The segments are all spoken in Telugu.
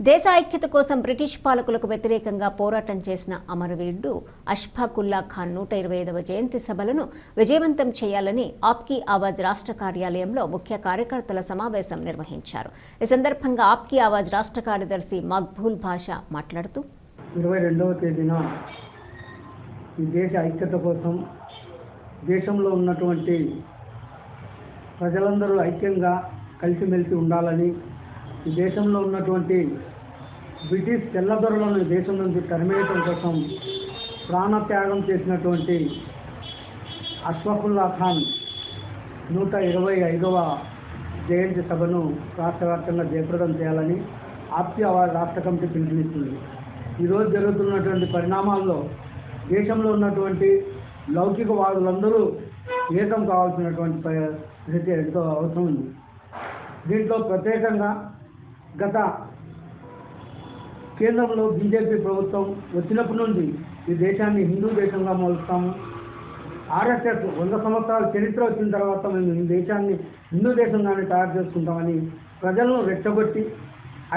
దేశ ఐక్యత కోసం బ్రిటిష్ పాలకులకు వ్యతిరేకంగా పోరాటం చేసిన అమరవీరుడు అష్ఫాకుల్లా ఖాన్ 125వ జయంతి సభలను విజయవంతం చేయాలని ఆప్కీ ఆవాజ్ రాష్ట్ర కార్యాలయంలో ముఖ్య కార్యకర్తల సమావేశం నిర్వహించారు. ఈ సందర్భంగా ఆప్కీ ఆవాజ్ రాష్ట్ర కార్యదర్శి మక్బూల్ బాషా మాట్లాడుతూ 22వ తేదీన ఈ దేశ ఐక్యత కోసం దేశంలో ఉన్నటువంటి ప్రజలందరూ ఐక్యంగా కలిసిమెలిసి ఉండాలని, ఈ దేశంలో ఉన్నటువంటి బ్రిటిష్ తెల్లదొరలను దేశం నుంచి తరిమేయడం కోసం ప్రాణత్యాగం చేసినటువంటి అష్ఫాకుల్లా ఖాన్ 125వ జయంతి సభను రాష్ట్రవ్యాప్తంగా జయప్రదం చేయాలని ఆప్కీ ఆవాజ్ రాష్ట్ర కమిటీ పిలుపునిస్తుంది. ఈరోజు జరుగుతున్నటువంటి పరిణామాల్లో దేశంలో ఉన్నటువంటి లౌకికవాదులందరూ ఏకం కావాల్సినటువంటి పరిస్థితి ఎంతో అవసరం ఉంది. దీంట్లో ప్రత్యేకంగా గత కేంద్రంలో బీజేపీ ప్రభుత్వం వచ్చినప్పటి నుండి ఈ దేశాన్ని హిందూ దేశంగా మలుస్తాము, ఆర్ఎస్ఎస్ 100 సంవత్సరాల చరిత్ర వచ్చిన తర్వాత మేము ఈ దేశాన్ని హిందూ దేశంగానే తయారు చేసుకుంటామని ప్రజలను రెచ్చగొట్టి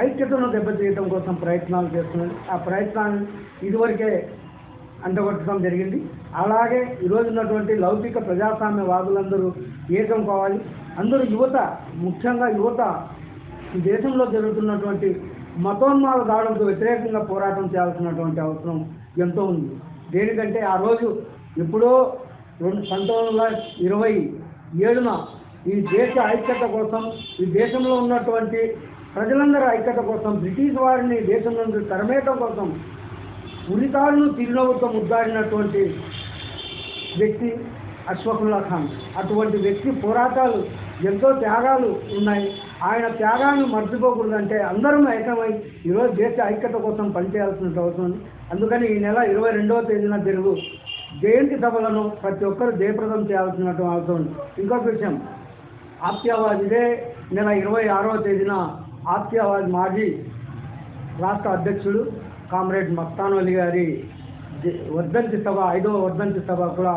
ఐక్యతను దెబ్బతీయడం కోసం ప్రయత్నాలు చేస్తున్నది. ఆ ప్రయత్నాన్ని ఇదివరకే అంటగొట్టడం జరిగింది. అలాగే ఈరోజు ఉన్నటువంటి లౌకిక ప్రజాస్వామ్యవాదులందరూ ఏకం కావాలి. అందరూ యువత, ముఖ్యంగా యువత ఈ దేశంలో జరుగుతున్నటువంటి మతోన్మాద దాడులకు వ్యతిరేకంగా పోరాటం చేయాల్సినటువంటి అవసరం ఎంతో ఉంది. దేనికంటే ఆ రోజు ఎప్పుడో 1927న ఈ దేశ ఐక్యత కోసం, ఈ దేశంలో ఉన్నటువంటి ప్రజలందరూ ఐక్యత కోసం బ్రిటిష్ వారిని దేశం నుంచి తరమేయటం కోసం ఉరితాడును తిరునవ్వుతో ముద్దాడినటువంటి వ్యక్తి అష్ఫాకుల్లా ఖాన్. అటువంటి వ్యక్తి పోరాటాలు, ఎంతో త్యాగాలు ఉన్నాయి. ఆయన త్యాగాన్ని మర్చిపోకూడదంటే అందరం ఏకమై ఈరోజు దేశ ఐక్యత కోసం పనిచేయాల్సిన అవసరం ఉంది. అందుకని ఈ నెల 22వ తేదీన జరుగు జయంతి సభలను ప్రతి ఒక్కరు జయప్రదం చేయాల్సినటువంటి అవసరం ఉంది. ఇంకొక విషయం, ఆప్కీ ఆవాజ్ ఇదే నెల 26వ తేదీన ఆప్కీ ఆవాజ్ మాజీ రాష్ట్ర అధ్యక్షుడు కామ్రేడ్ మస్తాన్ అలీ గారి వర్ధంతి సభ, 5వ వర్ధంతి సభ కూడా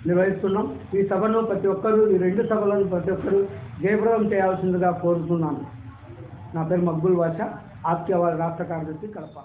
నిర్వహిస్తున్నాం. ఈ సభను ప్రతి ఒక్కరూ, ఈ 2 సభలను ప్రతి ఒక్కరూ జయప్రదం చేయాల్సిందిగా కోరుతున్నాను. నా పేరు మక్బూల్ బాషా, ఆప్కీ ఆవాజ్ రాష్ట్ర కార్యదర్శి, కడప.